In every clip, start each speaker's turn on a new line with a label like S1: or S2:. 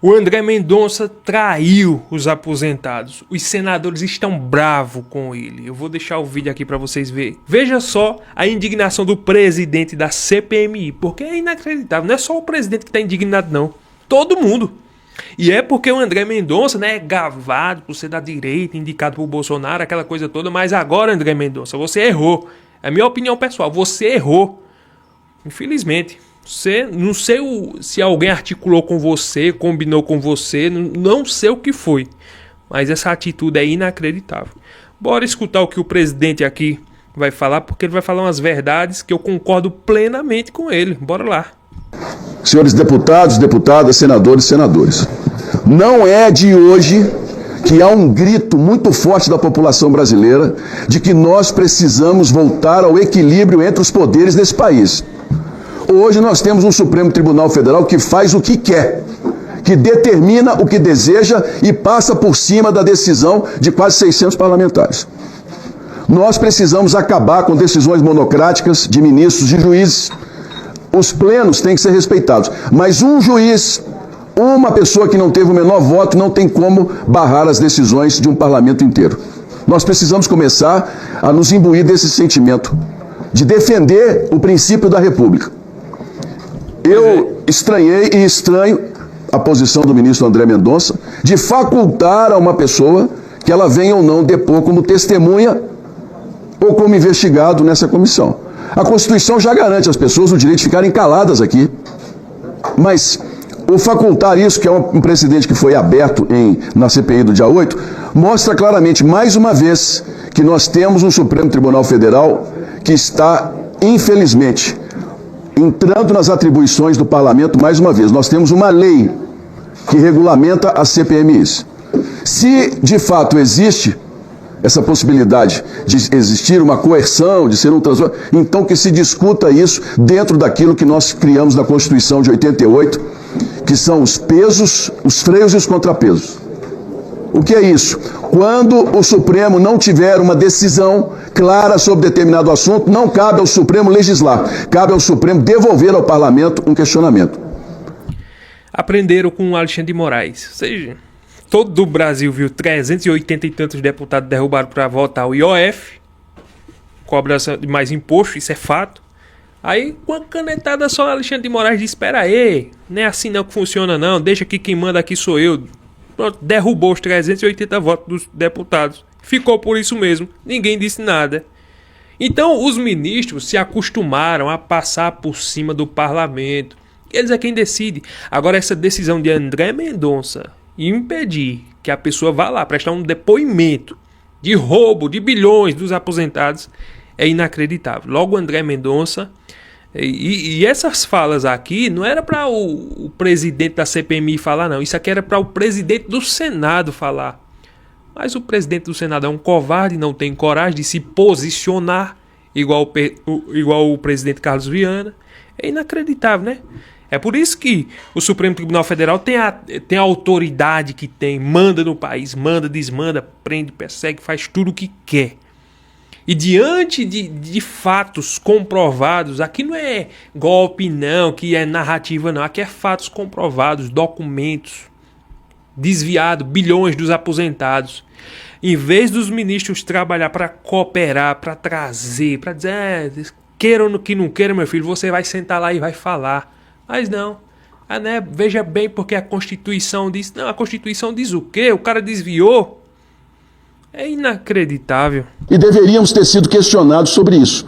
S1: O André Mendonça traiu os aposentados. Os senadores estão bravos com ele. Eu vou deixar o vídeo aqui para vocês verem. Veja só a indignação do presidente da CPMI, porque é inacreditável. Não é só o presidente que está indignado, não. Todo mundo. E é porque o André Mendonça, né, é gavado por ser da direita, indicado por Bolsonaro, aquela coisa toda. Mas agora, André Mendonça, você errou. É a minha opinião pessoal. Você errou. Infelizmente. Você, não sei se alguém articulou com você, combinou com você, não sei o que foi. Mas essa atitude é inacreditável. Bora escutar o que o presidente aqui vai falar, porque ele vai falar umas verdades que eu concordo plenamente com ele. Bora lá.
S2: Senhores deputados, deputadas, senadores, senadores. Não é de hoje que há um grito muito forte da população brasileira de que nós precisamos voltar ao equilíbrio entre os poderes desse país. Hoje nós temos um Supremo Tribunal Federal que faz o que quer, que determina o que deseja e passa por cima da decisão de quase 600 parlamentares. Nós precisamos acabar com decisões monocráticas de ministros e juízes. Os plenos têm que ser respeitados, mas um juiz, uma pessoa que não teve o menor voto, não tem como barrar as decisões de um parlamento inteiro. Nós precisamos começar a nos imbuir desse sentimento de defender o princípio da República. Eu estranhei e estranho a posição do ministro André Mendonça de facultar a uma pessoa que ela venha ou não depor como testemunha ou como investigado nessa comissão. A Constituição já garante às pessoas o direito de ficarem caladas aqui, mas o facultar isso, que é um precedente que foi aberto na CPI do dia 8, mostra claramente, mais uma vez, que nós temos um Supremo Tribunal Federal que está, infelizmente, entrando nas atribuições do parlamento mais uma vez. Nós temos uma lei que regulamenta as CPMIs. Se de fato existe essa possibilidade de existir uma coerção, de ser um transtorno, então que se discuta isso dentro daquilo que nós criamos na Constituição de 88, que são os pesos, os freios e os contrapesos. O que é isso? Quando o Supremo não tiver uma decisão clara sobre determinado assunto, não cabe ao Supremo legislar, cabe ao Supremo devolver ao Parlamento um questionamento.
S1: Aprenderam com o Alexandre de Moraes. Ou seja, todo o Brasil viu 380 e tantos deputados derrubados para votar o IOF, cobrança de mais imposto, isso é fato. Aí, com a canetada só, Alexandre de Moraes disse: espera aí, não é assim não que funciona não, deixa que quem manda aqui sou eu. Pronto, derrubou os 380 votos dos deputados. Ficou por isso mesmo. Ninguém disse nada. Então, os ministros se acostumaram a passar por cima do parlamento. Eles é quem decide. Agora, essa decisão de André Mendonça impedir que a pessoa vá lá prestar um depoimento de roubo de bilhões dos aposentados é inacreditável. Logo, André Mendonça... E essas falas aqui não era para o presidente da CPMI falar, não. Isso aqui era para o presidente do Senado falar. Mas o presidente do Senado é um covarde, não tem coragem de se posicionar igual o presidente Carlos Viana. É inacreditável, né? É por isso que o Supremo Tribunal Federal tem a autoridade que tem, manda no país, manda, desmanda, prende, persegue, faz tudo o que quer. E diante de fatos comprovados, aqui não é golpe não, que é narrativa não, aqui é fatos comprovados, documentos, desviado bilhões dos aposentados. Em vez dos ministros trabalhar para cooperar, para trazer, para dizer, queira ou que não queira, meu filho, você vai sentar lá e vai falar. Mas não, né, veja bem porque a Constituição diz, não, a Constituição diz o quê? O cara desviou. É inacreditável.
S2: E deveríamos ter sido questionados sobre isso.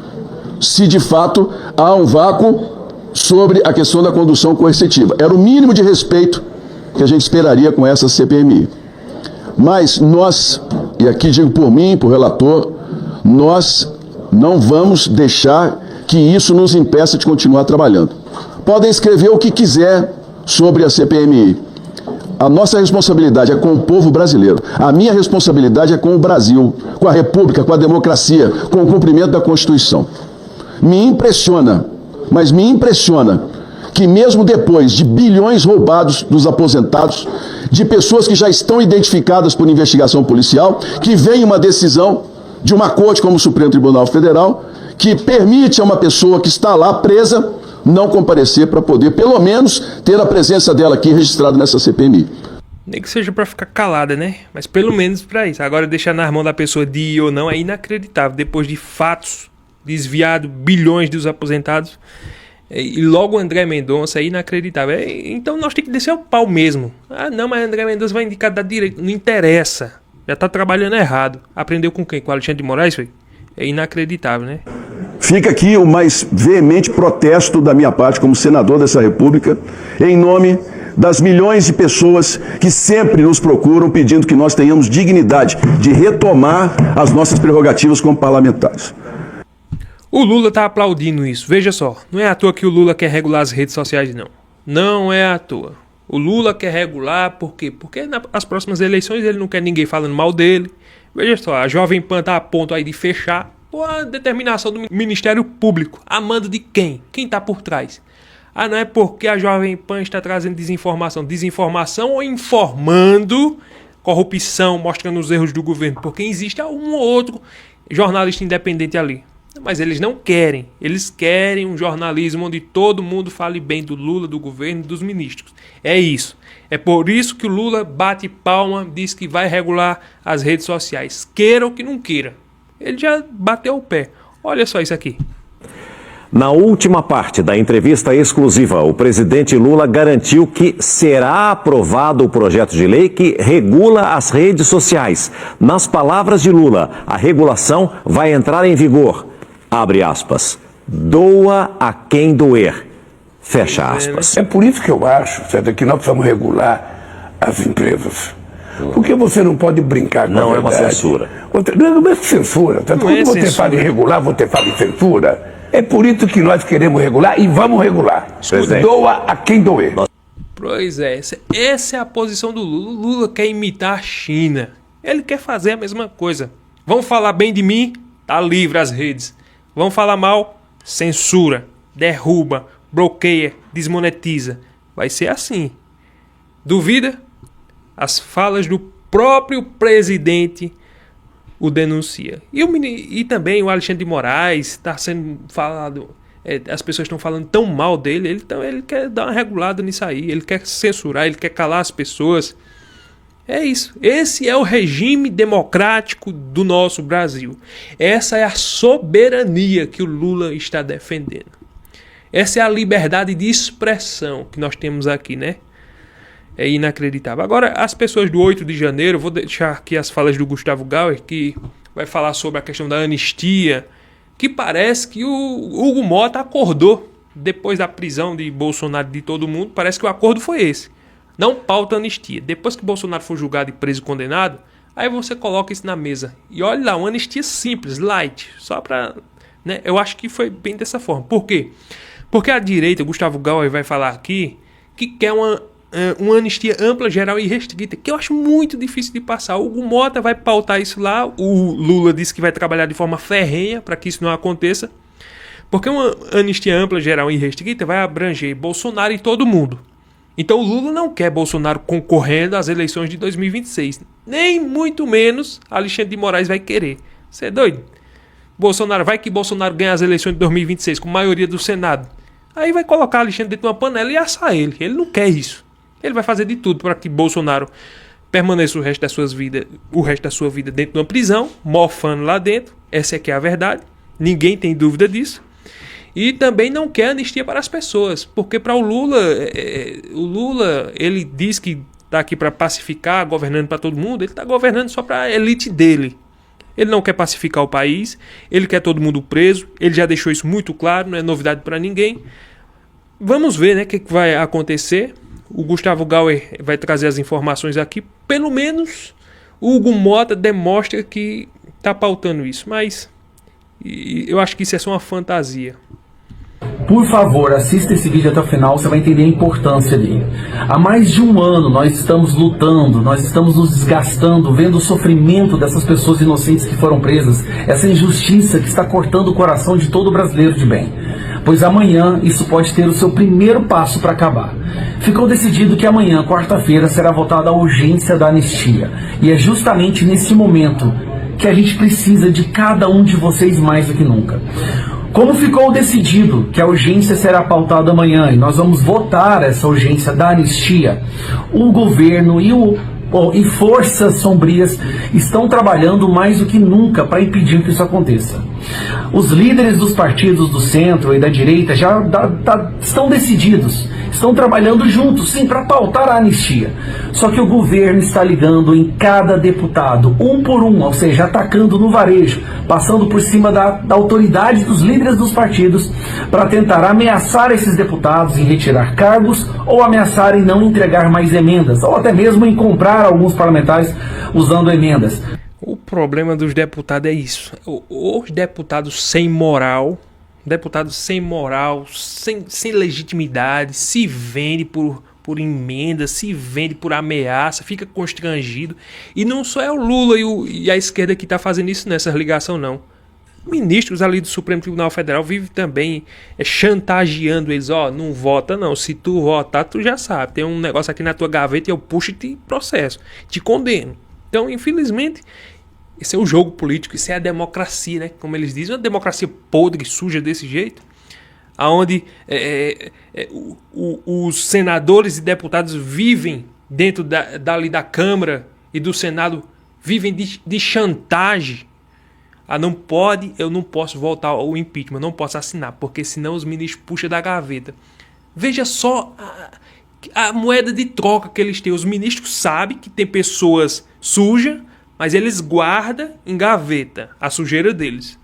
S2: Se de fato há um vácuo sobre a questão da condução coercitiva. Era o mínimo de respeito que a gente esperaria com essa CPMI. Mas nós, e aqui digo por mim, por relator, nós não vamos deixar que isso nos impeça de continuar trabalhando. Podem escrever o que quiser sobre a CPMI. A nossa responsabilidade é com o povo brasileiro. A minha responsabilidade é com o Brasil, com a República, com a democracia, com o cumprimento da Constituição. Me impressiona, mas me impressiona que mesmo depois de bilhões roubados dos aposentados, de pessoas que já estão identificadas por investigação policial, que vem uma decisão de uma corte como o Supremo Tribunal Federal, que permite a uma pessoa que está lá presa não comparecer para poder, pelo menos, ter a presença dela aqui registrada nessa CPMI.
S1: Nem que seja pra ficar calada, né? Mas pelo menos pra isso. Agora deixar nas mãos da pessoa de ir ou não é inacreditável. Depois de fatos desviado bilhões dos aposentados. E logo o André Mendonça é inacreditável. Então nós temos que descer o pau mesmo. Ah não, mas André Mendonça vai indicar da direita. Não interessa. Já tá trabalhando errado. Aprendeu com quem? Com o Alexandre de Moraes, foi? É inacreditável, né?
S2: Fica aqui o mais veemente protesto da minha parte como senador dessa República, em nome das milhões de pessoas que sempre nos procuram pedindo que nós tenhamos dignidade de retomar as nossas prerrogativas como parlamentares.
S1: O Lula tá aplaudindo isso. Veja só, não é à toa que o Lula quer regular as redes sociais, não. Não é à toa. O Lula quer regular, por quê? Porque nas próximas eleições ele não quer ninguém falando mal dele. Veja só, a Jovem Pan tá a ponto aí de fechar por a determinação do Ministério Público. A mando de quem? Quem tá por trás? Ah, não é porque a Jovem Pan está trazendo desinformação. Desinformação ou informando corrupção, mostrando os erros do governo. Porque existe um ou outro jornalista independente ali. Mas eles não querem. Eles querem um jornalismo onde todo mundo fale bem do Lula, do governo e dos ministros. É isso. É por isso que o Lula bate palma, diz que vai regular as redes sociais. Queira ou que não queira. Ele já bateu o pé. Olha só isso aqui.
S3: Na última parte da entrevista exclusiva, o presidente Lula garantiu que será aprovado o projeto de lei que regula as redes sociais. Nas palavras de Lula, a regulação vai entrar em vigor. Abre aspas. Doa a quem doer. Fecha aspas.
S4: É por isso que eu acho, certo, que nós precisamos regular as empresas. Porque você não pode brincar com a verdade.
S3: Não é uma censura.
S4: Não é censura. Quando você fala em regular, você fala em censura. É por isso que nós queremos regular e vamos regular. Doa a quem doer.
S1: Pois é, essa é a posição do Lula. O Lula quer imitar a China. Ele quer fazer a mesma coisa. Vão falar bem de mim? Tá livre as redes. Vão falar mal? Censura, derruba, bloqueia, desmonetiza. Vai ser assim. Duvida? As falas do próprio presidente o denuncia. E também o Alexandre de Moraes está sendo falado, as pessoas estão falando tão mal dele, ele quer dar uma regulada nisso aí, ele quer censurar, ele quer calar as pessoas. É isso. Esse é o regime democrático do nosso Brasil. Essa é a soberania que o Lula está defendendo. Essa é a liberdade de expressão que nós temos aqui, né? É inacreditável. Agora, as pessoas do 8 de janeiro, vou deixar aqui as falas do Gustavo Gauer, que vai falar sobre a questão da anistia, que parece que o Hugo Mota acordou depois da prisão de Bolsonaro e de todo mundo. Parece que o acordo foi esse. Não pauta anistia. Depois que Bolsonaro for julgado e preso e condenado, aí você coloca isso na mesa. E olha lá, uma anistia simples, light, só pra... né? Eu acho que foi bem dessa forma. Por quê? Porque a direita, Gustavo Gauer vai falar aqui, que quer uma anistia ampla, geral e restrita, que eu acho muito difícil de passar. O Hugo Mota vai pautar isso lá, o Lula disse que vai trabalhar de forma ferrenha para que isso não aconteça, porque uma anistia ampla, geral e restrita vai abranger Bolsonaro e todo mundo. Então o Lula não quer Bolsonaro concorrendo às eleições de 2026, nem muito menos Alexandre de Moraes vai querer. Você é doido? Vai que Bolsonaro ganha as eleições de 2026 com maioria do Senado, aí vai colocar Alexandre dentro de uma panela e assar ele. Ele não quer isso. Ele vai fazer de tudo para que Bolsonaro permaneça o resto da sua vida dentro de uma prisão, mofando lá dentro. Essa é que é a verdade. Ninguém tem dúvida disso. E também não quer anistia para as pessoas, porque para o Lula, ele diz que está aqui para pacificar, governando para todo mundo. Ele está governando só para a elite dele. Ele não quer pacificar o país, ele quer todo mundo preso. Ele já deixou isso muito claro, não é novidade para ninguém. Vamos ver, né, o que vai acontecer. O Gustavo Gauer vai trazer as informações aqui. Pelo menos o Hugo Mota demonstra que está pautando isso. Mas eu acho que isso é só uma fantasia.
S5: Por favor, assista esse vídeo até o final, você vai entender a importância dele. Há mais de um ano nós estamos lutando, nós estamos nos desgastando, vendo o sofrimento dessas pessoas inocentes que foram presas, essa injustiça que está cortando o coração de todo brasileiro de bem. Pois amanhã isso pode ter o seu primeiro passo para acabar. Ficou decidido que amanhã, quarta-feira, será votada a urgência da anistia. E é justamente nesse momento que a gente precisa de cada um de vocês mais do que nunca. Como ficou decidido que a urgência será pautada amanhã e nós vamos votar essa urgência da anistia, o governo e forças sombrias estão trabalhando mais do que nunca para impedir que isso aconteça. Os líderes dos partidos do centro e da direita já estão decididos, estão trabalhando juntos, sim, para pautar a anistia. Só que o governo está ligando em cada deputado, um por um, ou seja, atacando no varejo, passando por cima da autoridade dos líderes dos partidos para tentar ameaçar esses deputados em retirar cargos ou ameaçar em não entregar mais emendas, ou até mesmo em comprar alguns parlamentares usando emendas.
S1: O problema dos deputados é isso. Os deputados sem moral, sem legitimidade, se vende por emenda, se vende por ameaça, fica constrangido. E não só é o Lula e a esquerda que está fazendo isso nessa ligação, não. Ministros ali do Supremo Tribunal Federal vivem também chantageando eles. Não vota não, se tu votar tu já sabe, tem um negócio aqui na tua gaveta e eu puxo e te processo, te condeno. Então, infelizmente, esse é o jogo político, isso é a democracia, né? Como eles dizem, uma democracia podre, suja desse jeito, onde os senadores e deputados vivem dentro dali da Câmara e do Senado, vivem de chantagem. Eu não posso voltar ao impeachment, não posso assinar, porque senão os ministros puxam da gaveta. Veja só a moeda de troca que eles têm. Os ministros sabem que tem pessoas sujas, mas eles guardam em gaveta a sujeira deles.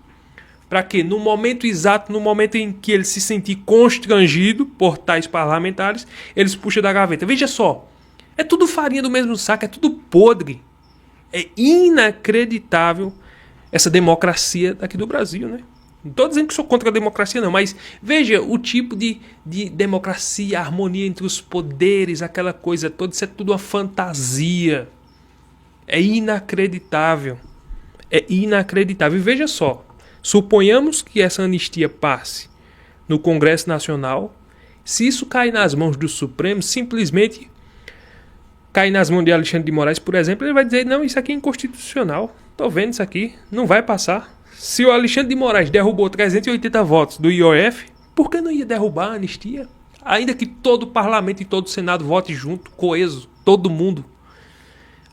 S1: Para que no momento exato, no momento em que ele se sentir constrangido por tais parlamentares, eles puxam da gaveta. Veja só, é tudo farinha do mesmo saco, é tudo podre. É inacreditável essa democracia daqui do Brasil, né? Não estou dizendo que sou contra a democracia, não, mas veja o tipo de democracia, a harmonia entre os poderes, aquela coisa toda, isso é tudo uma fantasia. É inacreditável. É inacreditável. E veja só, suponhamos que essa anistia passe no Congresso Nacional. Se isso cair nas mãos do Supremo, simplesmente cair nas mãos de Alexandre de Moraes, por exemplo, ele vai dizer, não, isso aqui é inconstitucional. Tô vendo isso aqui, não vai passar. Se o Alexandre de Moraes derrubou 380 votos do IOF, por que não ia derrubar a anistia? Ainda que todo o parlamento e todo o Senado vote junto, coeso, todo mundo.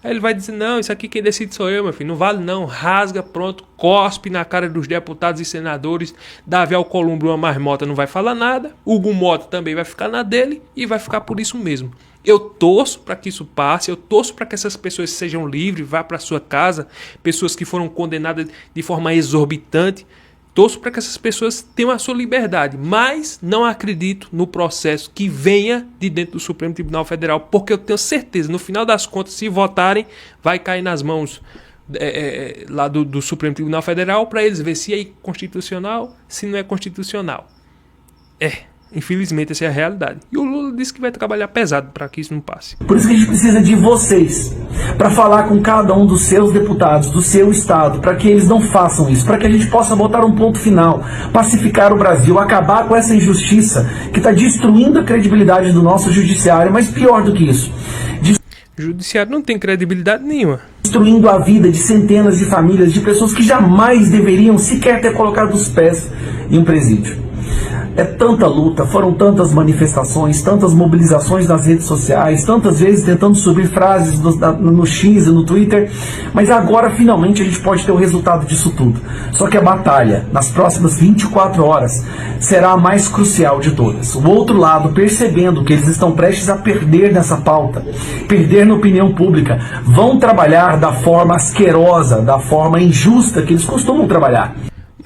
S1: Aí ele vai dizer, não, isso aqui quem decide sou eu, meu filho, não vale não, rasga, pronto, cospe na cara dos deputados e senadores, Davi Alcolumbre, uma marmota, não vai falar nada, Hugo Mota também vai ficar na dele e vai ficar por isso mesmo. Eu torço para que isso passe, eu torço para que essas pessoas sejam livres, vá para sua casa, pessoas que foram condenadas de forma exorbitante, torço para que essas pessoas tenham a sua liberdade, mas não acredito no processo que venha de dentro do Supremo Tribunal Federal, porque eu tenho certeza, no final das contas, se votarem, vai cair nas mãos lá do Supremo Tribunal Federal para eles ver se é constitucional, se não é constitucional. Infelizmente, essa é a realidade. E o Lula disse que vai trabalhar pesado para que isso não passe.
S5: Por isso que a gente precisa de vocês, para falar com cada um dos seus deputados, do seu estado, para que eles não façam isso, para que a gente possa botar um ponto final, pacificar o Brasil, acabar com essa injustiça que está destruindo a credibilidade do nosso judiciário, mas pior do que isso,
S1: o judiciário não tem credibilidade nenhuma.
S5: Destruindo a vida de centenas de famílias, de pessoas que jamais deveriam sequer ter colocado os pés em um presídio. É tanta luta, foram tantas manifestações, tantas mobilizações nas redes sociais, tantas vezes tentando subir frases no X e no Twitter, mas agora finalmente a gente pode ter o resultado disso tudo. Só que a batalha, nas próximas 24 horas, será a mais crucial de todas. O outro lado, percebendo que eles estão prestes a perder nessa pauta, perder na opinião pública, vão trabalhar da forma asquerosa, da forma injusta que eles costumam trabalhar.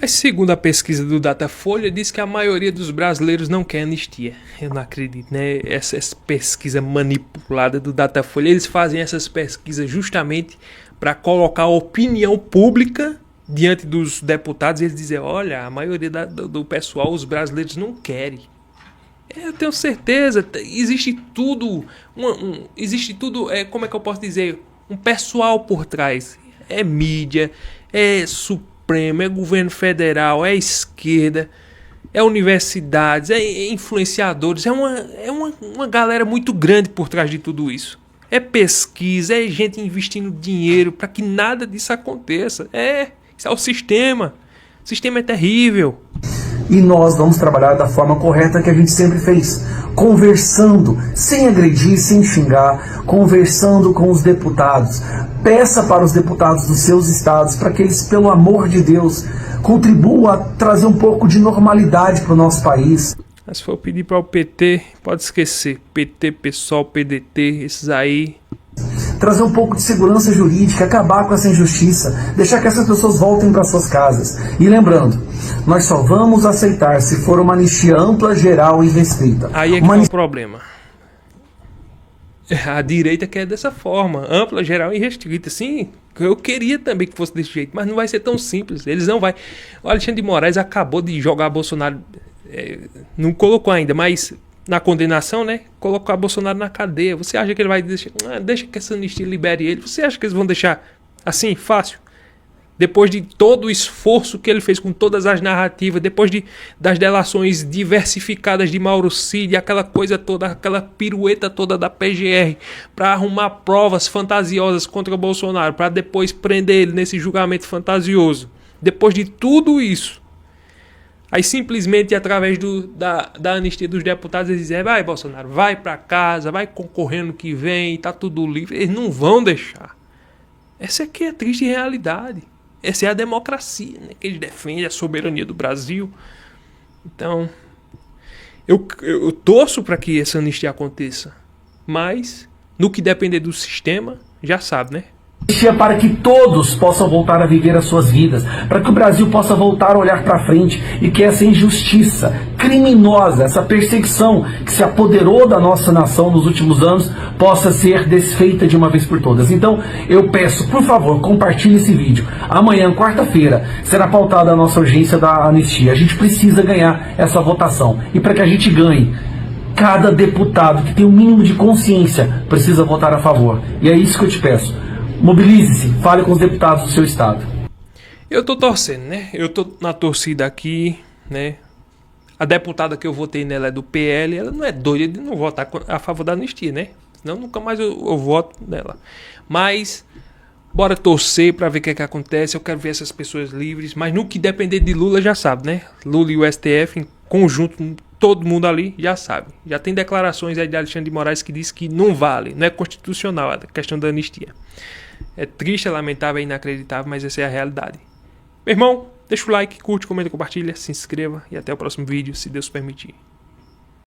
S1: Mas segundo a pesquisa do Datafolha, diz que a maioria dos brasileiros não quer anistia. Eu não acredito, né? Essa pesquisa manipulada do Datafolha, eles fazem essas pesquisas justamente para colocar a opinião pública diante dos deputados e eles dizem, olha, a maioria do pessoal, os brasileiros não querem. Eu tenho certeza, existe tudo, como é que eu posso dizer, um pessoal por trás. É mídia, é Supremo, é governo federal, é esquerda, é universidades, é influenciadores, é uma galera muito grande por trás de tudo isso. É pesquisa, é gente investindo dinheiro para que nada disso aconteça. Isso é o sistema. O sistema é terrível.
S5: E nós vamos trabalhar da forma correta que a gente sempre fez, conversando, sem agredir, sem xingar, conversando com os deputados. Peça para os deputados dos seus estados para que eles, pelo amor de Deus, contribuam a trazer um pouco de normalidade para o nosso país.
S1: Mas se for pedir para o PT, pode esquecer. PT, PSOL, PDT, esses aí...
S5: Trazer um pouco de segurança jurídica, acabar com essa injustiça, deixar que essas pessoas voltem para suas casas. E lembrando, nós só vamos aceitar se for uma anistia ampla, geral e restrita.
S1: Aí é que é o problema. A direita quer dessa forma, ampla, geral e restrita. Sim, eu queria também que fosse desse jeito, mas não vai ser tão simples. Eles não vai. O Alexandre de Moraes acabou de jogar Bolsonaro, não colocou ainda, mas na condenação, né? Colocar Bolsonaro na cadeia. Você acha que ele vai deixar? Deixa que essa anistia libere ele. Você acha que eles vão deixar assim, fácil? Depois de todo o esforço que ele fez com todas as narrativas, depois das delações diversificadas de Mauro Cid, aquela coisa toda, aquela pirueta toda da PGR, para arrumar provas fantasiosas contra o Bolsonaro, para depois prender ele nesse julgamento fantasioso. Depois de tudo isso, aí simplesmente através da anistia dos deputados eles dizem: vai Bolsonaro, vai para casa, vai concorrendo que vem, tá tudo livre. Eles não vão deixar. Essa aqui é a triste realidade. Essa é a democracia, né, que eles defendem, a soberania do Brasil. Então, eu torço para que essa anistia aconteça. Mas, no que depender do sistema, já sabe, né?
S5: Para que todos possam voltar a viver as suas vidas, para que o Brasil possa voltar a olhar para frente e que essa injustiça criminosa, essa perseguição que se apoderou da nossa nação nos últimos anos, possa ser desfeita de uma vez por todas. Então, eu peço, por favor, compartilhe esse vídeo. Amanhã, quarta-feira, será pautada a nossa urgência da anistia. A gente precisa ganhar essa votação. E para que a gente ganhe, cada deputado que tem o mínimo de consciência precisa votar a favor. E é isso que eu te peço. Mobilize-se, fale com os deputados do seu estado.
S1: Eu tô torcendo, né? Eu tô na torcida aqui, né? A deputada que eu votei nela é do PL, ela não é doida de não votar a favor da anistia, né? Senão nunca mais eu voto nela. Mas, bora torcer pra ver o que acontece. Eu quero ver essas pessoas livres. Mas no que depender de Lula, já sabe, né? Lula e o STF, em conjunto, todo mundo ali já sabe. Já tem declarações aí de Alexandre de Moraes que diz que não vale, não é constitucional a questão da anistia. É triste, é lamentável, é inacreditável, mas essa é a realidade. Meu irmão, deixa o like, curte, comenta, compartilha, se inscreva e até o próximo vídeo, se Deus permitir.